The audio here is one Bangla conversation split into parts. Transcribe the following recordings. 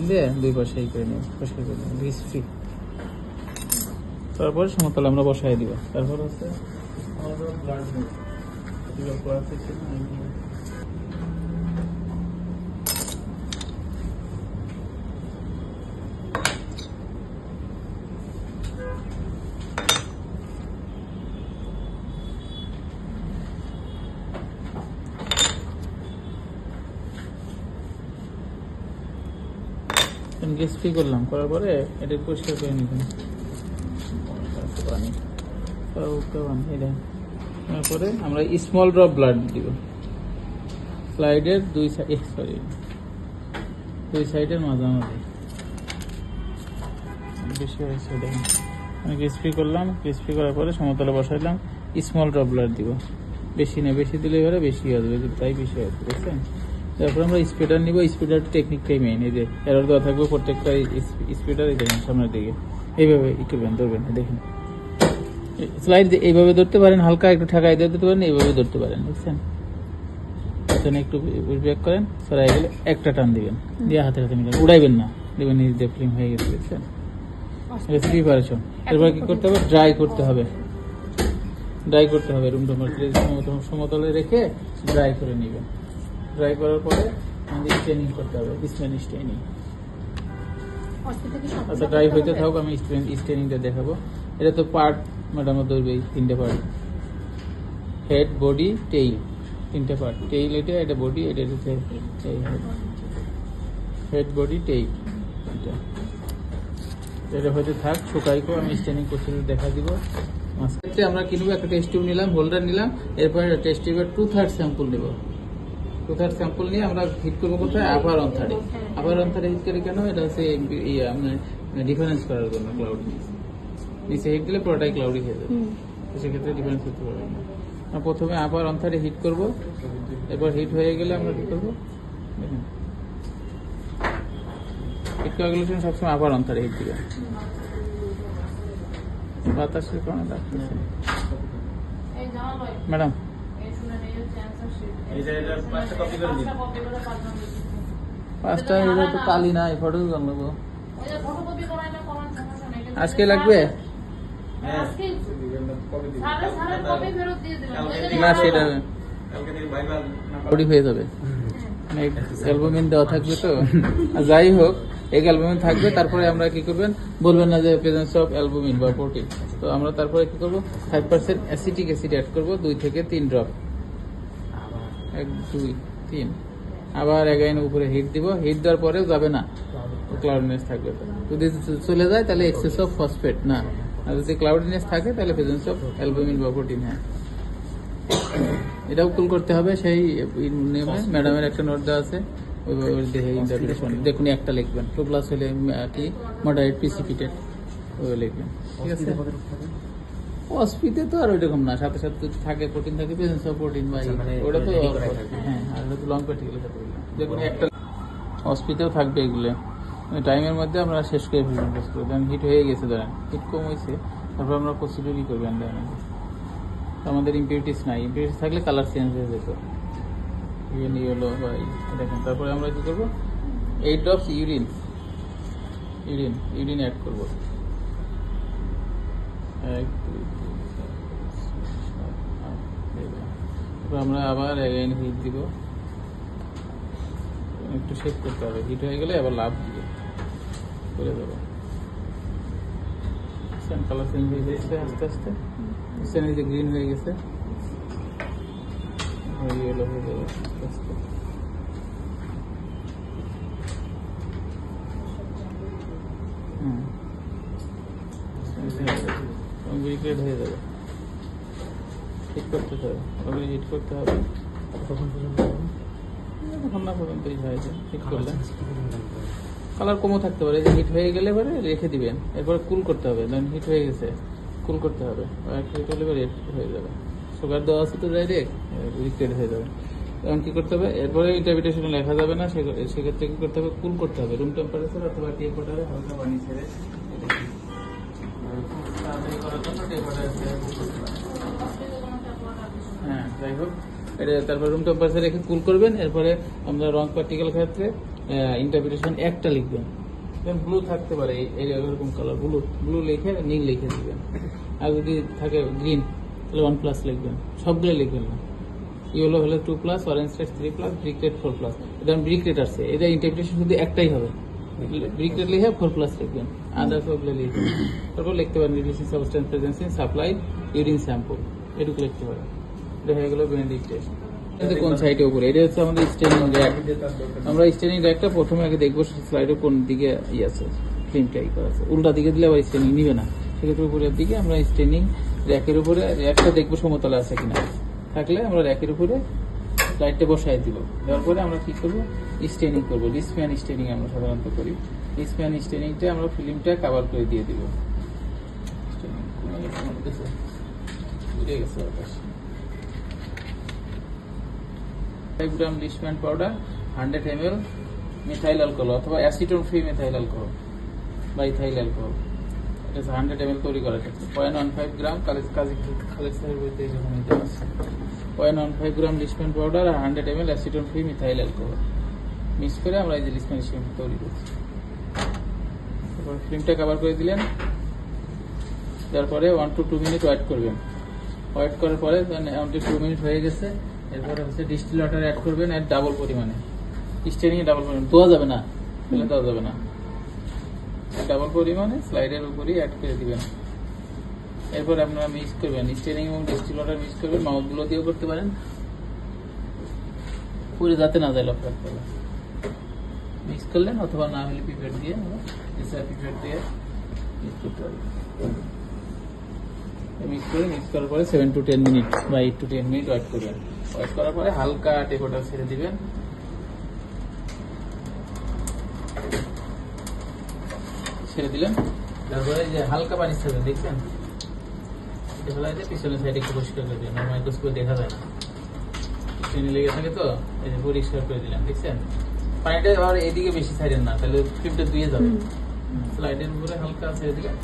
দিয়ে দুই পাশে এই করে নিব, পরিষ্কার করে নিব, গ্রিস ফ্রি। তারপর সমতলে আমরা বসাই দিব। তারপর হচ্ছে আমাদের ব্লাড নিব, এগুলো করা থেকে গ্যাস ফ্রি করলাম, করার পরে এটা পরিষ্কার করে নিবেন পানি। তারপরে আমরা স্মল ড্রপ ব্লাড দিব স্লাইডের দুই সাইডের মাঝামাঝি। বেশি হয়েছে দেখেন, আমি গ্যাস ফ্রি করলাম। গ্যাস ফ্রি করার পরে সমতলে বসাইলাম, স্মল ড্রপ ব্লাড দিব। বেশি না, বেশি দিলে এবারে বেশি আসবে, তাই বেশি আসবে, বুঝছেন? তারপর আমরা স্পিডার নিব। স্পিডার টেকনিকটাই মেইন। এই যে এরর দেওয়া থাকবে প্রত্যেকটা স্পিডার, এই দেখেন সামনের দিকে এইভাবে করবেন, ধরবেন, দেখেন স্লাইড এইভাবে ধরতে পারেন, হালকা একটু ঠেকাই ধরতে পারেন, এইভাবে ধরতে পারেন, বুঝছেন? একটু ব্রেক করেন, সরাই গেলে একটা টান দিবেন, দিয়ে হাতে হাতে মিলাবেন, উড়াইবেন না, দেবেন নিজে ফিল্ম হয়ে গেছে, বুঝছেন? প্রিপারেশন। এরপর কি করতে হবে? ড্রাই করতে হবে। ড্রাই করতে হবে রুম টেম্পারেচারে সমতলে রেখে ড্রাই করে নেবেন। ড্রাই করার পরে আমাদের স্টেনিং করতে হবে, বিসমেল স্টেনিং। আচ্ছা, ড্রাই হইতে থাকুক, আমি স্টেনিংটা দেখাবো। এটা তো পার্ট ম্যাডাম ধরবে, এই তিনটে পার্ট, হেড, বডি, টেইল, তিনটে পার্ট। টেইল এটা বডি, এটা হেড, বডি, টেইল। এটা হয়তো থাক, শুকাইকো, আমি স্টেনিং করতে দেখা দিব। মাঝখানে আমরা কিনবো একটা টেস্ট টিউব নিলাম, হোল্ডার নিলাম, এরপরে টেস্ট টিউবের 2/3 স্যাম্পল নেব। 2/3 স্যাম্পল নিয়ে আমরা হিট করবো কোথায়? আপার অন্থারে। আপার অন্থারে হিট করে কেন? এটা হচ্ছে ডিফারেন্স করার জন্য। ক্লাউড নিচে হিট দিলে পুরোটাই ক্লাউডি হয়ে যাবে, সেক্ষেত্রে ডিফারেন্স করতে পারবেন না। প্রথমে আপার অন্থারে হিট করব, এরপর হিট হয়ে গেলে আমরা কি করবো দেখেন, হিট করা গেলে সবসময় আপার অন্থারে হিট দিবে। বাতাসের কারণে লাগতেছে ম্যাডাম। পাঁচটা এটা তো কালি না, এই ফটো নেবো আজকে লাগবে না, সেটা হয়ে যাবে, অ্যালবুমিন দেওয়া থাকবে তো। যাই হোক, এক অ্যালবুমিন থাকবে। তারপরে আমরা কি করবেন, বলবেন না যে প্রেজেন্স অফ অ্যালবুমিন বা প্রোটিন। তো আমরা তারপরে কি করবো, 5% অ্যাসিটিক অ্যাসিড অ্যাড করবো, 2 থেকে 3 ড্রপ, 1 2 3। আবার এগাইন উপরে হিট দিব। হিট দেওয়ার পরেও যাবে না, ক্লাউডিনেস থাকবে। যদি চলে যায় তাহলে এক্সেস অফ ফসফেট না, আর যদি ক্লাউডিনেস থাকে তাহলে প্রেজেন্স অফ অ্যালবুমিন বা প্রোটিন। হ্যাঁ, এটাও কুল করতে হবে সেই নিয়মে। ম্যাডামের একটা নোট দেওয়া আছে, দেখুন একটা লিখবেন। 2+ হলে কি মডারেট প্রিসিপিটেড, ওই লিখবেন, ঠিক আছে? অস্পিতে তো আর ওইরকম না, সাথে সাথে থাকে প্রোটিন থাকে, প্রেজেন্স অফ প্রোটিন বা ওটা তো হ্যাঁ, আর ওটা তো লং প্র্যাকটিক্যাল সাথে দেখুন একটা অস্পিতেও থাকবে। এগুলো টাইমের মধ্যে আমরা শেষ করে ফেলবেন। হিট হয়ে গেছে, ধরেন হিট কম হয়েছে, তারপর আমরা প্রসিডিউরই করবেন। আমাদের ইম্পিউরিটিস নাই, ইম্পিউরিটিস থাকলে কালার চেঞ্জ হয়ে যেত, ইয়েলো বা দেখেন। তারপরে আমরা কি করবো, 8 ড্রপস ইউরিন অ্যাড করবো। 1 2 3 4 5 6 7 8। আমরা আবার এগেইন হিট দিব, একটু শেক করতে হবে। হিট হয়ে গেলে আবার লাভ দিয়ে করে দেবো। কালার চেঞ্জ হয়ে যাচ্ছে আস্তে আস্তে, যে গ্রিন হয়ে গেছে, ইয়েলো হয়ে যাবে আস্তে আস্তে। ব্রিকেড হয়ে যাবে। হিট করতে হবে, ওগুলি হিট করতে হবে। তখন না পর্যন্তই হয়েছে। হিট করলে কালার কমও থাকতে পারে। যে হিট হয়ে গেলে এবারে রেখে দিবেন, এরপরে কুল করতে হবে। দেন হিট হয়ে গেছে, কুল করতে হবে। হিট হলে রেড হয়ে যাবে, সুগার দেওয়া আছে তো ডাইরেক্ট লিকুইড হয়ে যাবে। এখন কি করতে হবে, এরপরে ইন্টারপ্রিটেশন লেখা যাবে না, সেক্ষেত্রে কি করতে হবে, কুল করতে হবে রুম টেম্পারেচার অথবা টেম্পারেচারে হালকা পানি ছেড়ে। হ্যাঁ, যাই হোক, এটা তারপর রুম টেম্পারেচার রেখে কুল করবেন। এরপরে আমরা রং পার্টিকেল ক্ষেত্রে ইন্টারপ্রিটেশন একটা লিখবেন, ব্লু থাকতে পারে এরকম কালার, ব্লু ব্লু লিখে নীল লিখে দিবেন। আর যদি থাকে গ্রিন তাহলে 1+ লিখবেন, সবগুলো লিখবেন না। ইয়েলো হলে 2+, অরেঞ্জ রেড 3+, ব্রিক রেড 4+। এটা ব্রিক রেড আসছে, এটা ইন্টারপ্রিটেশন শুধু একটাই হবে, ব্রিক রেড লিখে 4+ লিখবেন, আদার সবগুলো লিখবেন। তারপর লিখতে পারেন releasing substance presence in supply urine sample, এটুকু লিখতে পারেন। এটা হয়ে গেল বেনেডিক্ট টেস্ট। কোন সাইডে উপরে, এটা হচ্ছে আমাদের স্টেনিং র্যাক। আমরা স্টেনিং র্যাকটা প্রথমে আগে দেখবো স্লাইডে কোন দিকে আছে, ফিল্মটা করা আছে। উল্টা দিকে দিলে আবার স্টেনিং নিবে না, সেক্ষেত্রে উপরের দিকে আমরা স্টেনিং র্যাকের উপরে র্যাকটা দেখবো সমতলে আছে কিনা, থাকলে আমরা র্যাকের উপরে লাইটটা বসাই দিব। দেওয়ার পরে আমরা কি করবো, স্টেনিং করবো। ডিসম্যান স্টেনিং আমরা সাধারণত করি। ডিসম্যান স্টেনিংটা আমরা ফিল্মটা কভার করে দিয়ে দিব। 5 গ্রাম লিশম্যান পাউডার, 100 ml মিথাইল অ্যালকোহল অথবা অ্যাসিটোন ফ্রি মিথাইল অ্যালকোহল বা ইথাইল অ্যালকোহল। এটা 100 ml তৈরি করা থাকে। 0.15 গ্রাম 0.15 গ্রাম লিশম্যান পাউডার আর 100 ml acetone free methyl alcohol mix করে আমরা এই যে লিশম্যান স্টিম তৈরি করছি। তারপর ফিল্মটা কভার করে দিলেন, তারপরে 1 to 2 মিনিট ওয়েট করবেন। ওয়েট করার পরে 1 to 2 মিনিট হয়ে গেছে, এরপরে হচ্ছে ডিস্টিল ওয়াটার অ্যাড করবেন, এর ডাবল পরিমাণে। স্টেনিং এ ডাবল পরিমাণে দেওয়া যাবে না, ফেলে দেওয়া যাবে না, ডাবল পরিমাণে স্লাইডের উপরেই অ্যাড করে দিবেন। এরপর আপনারা মিক্স করবেন, স্টেনিং এবং ডিস্টিল ওয়াটার মিক্স করবেন। মাউথ গুলো দিয়েও করতে পারেন, পুরো যাতে না যায় লক্ষ্য রাখতে হবে। মিক্স করলেন, অথবা না হলে পিপেট দিয়ে পিপেট দিয়ে মিক্স করতে পারবেন। মিক্স করার পরে 7 to 10 মিনিট বা 8 to 10 মিনিট ওয়েট করবেন। ওয়েট করার পরে হালকা টেপোটা ছেড়ে দিবেন। ছেড়ে দিলেন, তারপরে যে হালকা পানি ছাড়বেন, দেখছেন পিছনের সাইডে একটু পরিষ্কার করে দিলেন, মাইক্রোস্কোপে দেখা যায় না, ট্রেনে লেগে থাকে তো এই যে পরিষ্কার করে দিলাম। দেখছেন পানিটা আবার এদিকে বেশি ছাড়েন না, তাহলে ফিল্মটা ধুয়ে যাবে। স্লাইডের উপরে হালকা ছেড়ে দিলেন।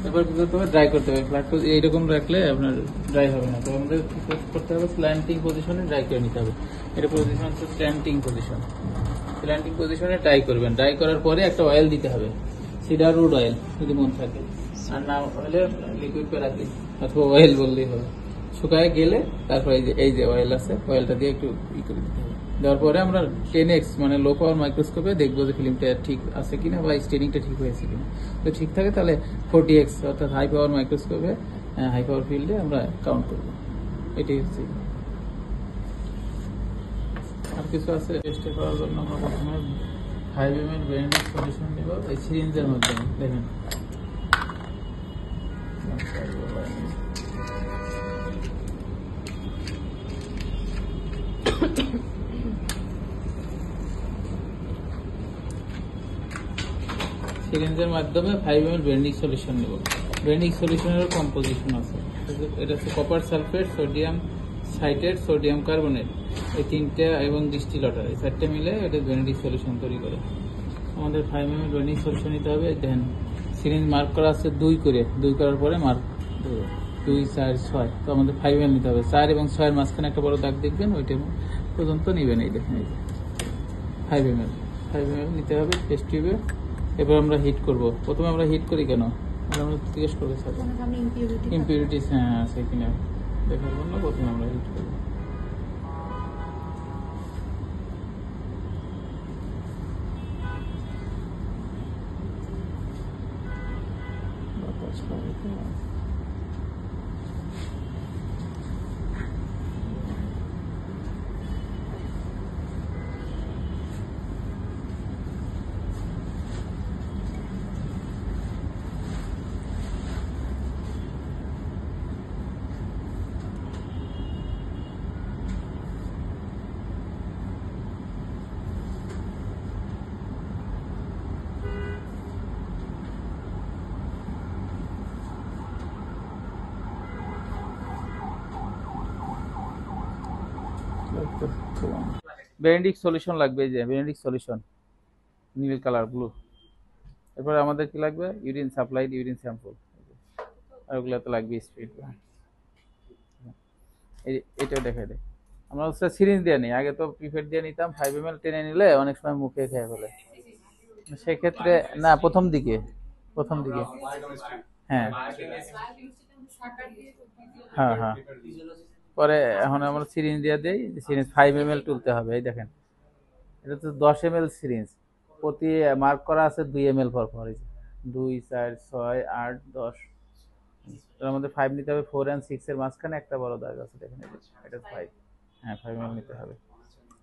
এবার কি করতে হবে, ড্রাই করতে হবে। ফ্ল্যাট এইরকম রাখলে আপনার ড্রাই হবে না, তো আমাদের কি করতে হবে, স্ল্যান্টিং পজিশনে ড্রাই করে নিতে হবে। এটা পজিশন হচ্ছে স্ল্যান্টিং পজিশন। স্ল্যান্টিং পজিশনে ড্রাই করবেন। ড্রাই করার পরে একটা অয়েল দিতে হবে, সিডার উড অয়েল যদি মন থাকে, আর না হলে লিকুইড প্যারাফিন অথবা অয়েল বললেই হবে। শুকায় গেলে তারপর এই যে অয়েল আছে, অয়েলটা দিয়ে একটু ই করে দিতে হবে। দেওয়ার পরে আমরা 10x মানে লো পাওয়ার মাইক্রোস্কোপে দেখবো যে ফিল্মটা ঠিক আছে কিনা বা স্টেনিংটা ঠিক হয়েছে কিনা। তো ঠিক থাকে তাহলে 40x অর্থাৎ হাই পাওয়ার মাইক্রোস্কোপে, হাই পাওয়ার ফিল্ডে আমরা কাউন্ট করবো। এটাই হচ্ছে। আর কিছু আছে টেস্ট করার জন্য আমরা প্রথমে 5 ml ব্যান্ডেজ সলিউশন নেব এই সিরিঞ্জের মাধ্যমে। দেখেন সিরিঞ্জের মাধ্যমে 5 ml ব্যান্ডিং সলিউশন নেব। ব্যান্ডিং সলিউশনের কম্পোজিশন আছে, এটা হচ্ছে copper sulphate, sodium citrate, sodium carbonate, এই তিনটা এবং ডিস্টিল ওয়াটার, এই চারটে মিলে এটা ব্যান্ডিং সলিউশন তৈরি করে। আমাদের 5 ml ব্যান্ডিং সলিউশন নিতে হবে। দেন সিরিঞ্জ মার্ক করা আছে 2 করে, 2 করার পরে মার্ক 2, 4, 6, তো আমাদের 5 ml নিতে হবে। 4 এবং 6 এর মাঝখানে একটা বড় দাগ দেখবেন, ওইটা পর্যন্ত নিবেন। এই দেখেন, এই যে 5 ml নিতে হবে টেস্ট টিউবে। এবার আমরা হিট করব। প্রথমে আমরা হিট করি কেন, আমরা জিজ্ঞেস করবো স্যার ইম্পিউরিটিস হ্যাঁ আছে কিনা দেখার জন্য প্রথমে আমরা হিট করবো। বেনেডিক সলিউশন লাগবে, এই যে বেনেডিক সলিউশন নীল কালার ব্লু। এরপরে আমাদের কি লাগবে, ইউরিন সাপ্লাই, ইউরিন স্যাম্পল, আর ওগুলো তো লাগবে স্পিড। এটাও দেখাই দেয়। আমরা হচ্ছে সিরিঞ্জ দিয়ে নিই, আগে তো প্রিপেড দিয়ে নিতাম, 5 ml টেনে নিলে অনেক সময় মুখে খেয়ে ফেলে। সেক্ষেত্রে না, প্রথম দিকে, প্রথম দিকে। হ্যাঁ হ্যাঁ হ্যাঁ। পরে এখন আমরা সিরিঞ্জ দিয়ে দিই, সিরিঞ্জ 5 ml তুলতে হবে। এই দেখেন, এটা তো 10 ml সিরিঞ্জ, প্রতি মার্ক করা আছে 2 ml পর পর। এই যে 2, 4, 6, 8, 10। এর মধ্যে 5 নিতে হবে, 4 and 6 এর মাঝখানে একটা বড় দাগ আছে, দেখেন এই যে, এটা 5। হ্যাঁ 5 ml নিতে হবে।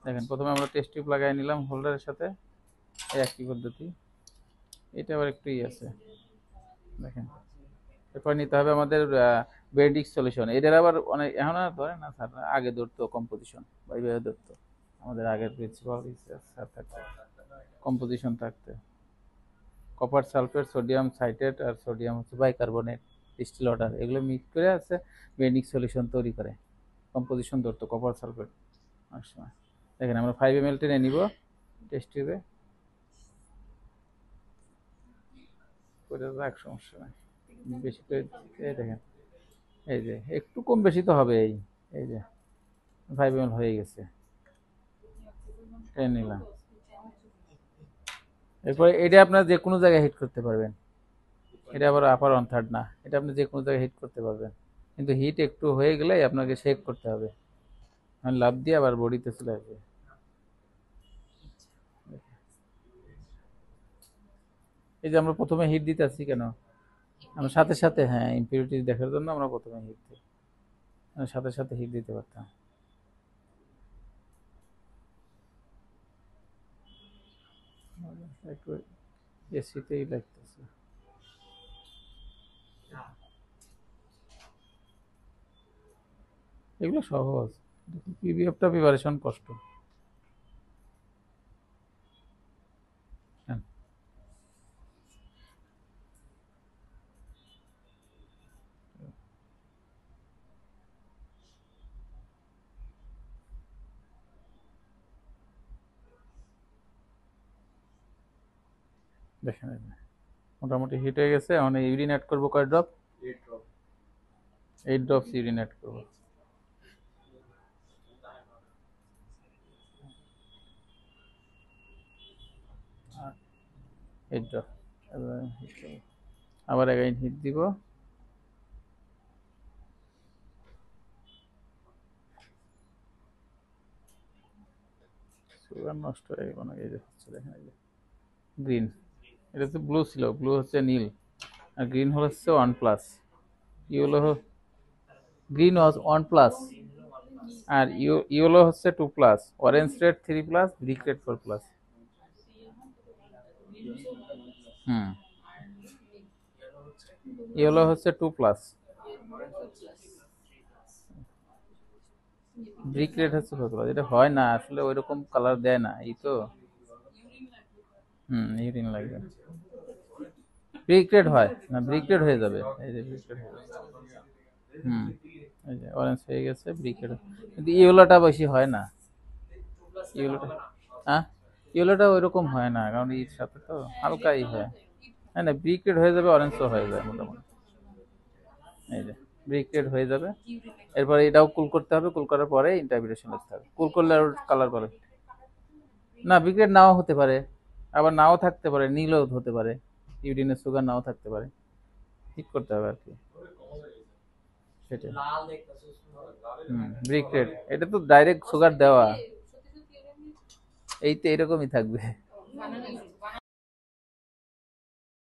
দেখেন প্রথমে আমরা টেস্ট টিউব লাগাই নিলাম হোল্ডারের সাথে, এই একই পদ্ধতি। এটা আবার একটু আছে, দেখেন। এরপর নিতে হবে আমাদের বেন্ডিক সলিউশন। এটার আবার অনেক এখন আর ধরে না স্যার, আগে ধরতো কম্পোজিশন বা এইভাবে ধরতো, আমাদের আগের প্রিন্সিপাল স্যার থাকতো, কম্পোজিশন থাকতে কপার সালফেট, সোডিয়াম সাইট্রেট আর সোডিয়াম হচ্ছে বাইকার্বনেট, ডিস্টিল ওয়াটার, এগুলো মিক্স করে আছে বেন্ডিক সলিউশন তৈরি করে, কম্পোজিশন ধরতো কপার সালফেট অনেক সময়। দেখেন আমরা 5 ml টেনে নিব টেস্ট টিউবে, করে রাখ, সমস্যা নাই। বেশি করে এই দেখেন, এই যে একটু কম বেশি তো হবে, এই যে 5 ml হয়ে গেছে, টেনে নিলাম। এরপরে এটা আপনার যে কোনো জায়গায় হিট করতে পারবেন, এটা আবার আপার অন থার্ড না, এটা আপনি যে কোনো জায়গায় হিট করতে পারবেন, কিন্তু হিট একটু হয়ে গেলে আপনাকে শেক করতে হবে, লাভ দিয়ে আবার বডিতে চলে আসবে। এই যে আমরা প্রথমে হিট দিতেছি কেন, আমরা সাথে সাথে, হ্যাঁ ইম্পিউরিটি দেখার জন্য আমরা প্রথমে হিট দিই, সাথে সাথে হিট দিতে পারতাম। একটু এসিতেই লাগতেছে। এগুলো সহজ, পিভিএফটা প্রিপারেশন কষ্ট। হ্যাঁ। দেখেন মোটামুটি হিট হয়ে গেছে, এখন ইউরিন অ্যাড করবো কয় ড্রপ, 8 ড্রপস ইউরিন অ্যাড করবো। হিট ড্রপ, আবার এগাইন হিট দিব। সুগার নষ্ট হয়ে গেল না, এই যে হচ্ছে দেখেন, এই যে গ্রিন, এটা তো ব্লু ছিল, ব্লু হচ্ছে নীল, আর গ্রিন হচ্ছে 1+, ইয়েলো, গ্রিন হচ্ছে 1+, আর ইয়েলো হচ্ছে 2+, অরেঞ্জ রেড 3+, ব্রিক রেড 4+। হুম, ইয়েলো হচ্ছে 2+, ব্রিক রেড হচ্ছে 4+। এটা হয় না আসলে, ওই রকম কালার দেয় না, এই তো। ইউরিন লাগবে, ব্রিক রেড হয় না, ব্রিক রেড হয়ে যাবে, এই যে ব্রিক রেড হয়ে যাবে। এই যে অরেঞ্জ হয়ে গেছে, ব্রিক রেড, কিন্তু ইয়েলোটা বেশি হয় না, ইয়েলোটা, হ্যাঁ ইয়েলোটা ওই রকম হয় না, কারণ এর সাথে তো হালকাই হয়। হ্যাঁ না, ব্রিক রেড হয়ে যাবে, অরেঞ্জও হয়ে যায় মোটামুটি। এই যে ব্রিক রেড হয়ে যাবে, এরপরে এটাও কুল করতে হবে, কুল করার পরে ইন্টারপ্রিটেশন লিখতে হবে, কুল করলে আর কালার পাবে না। ব্রিক রেড নাও হতে পারে, আবার নাও থাকতে পারে, নীলও হতে পারে, ইউরিনের সুগার নাও থাকতে পারে, ঠিক করতে হবে আর কি সেটা। ব্রিক রেড, এটা তো ডাইরেক্ট সুগার দেওয়া, এই তো এরকমই থাকবে।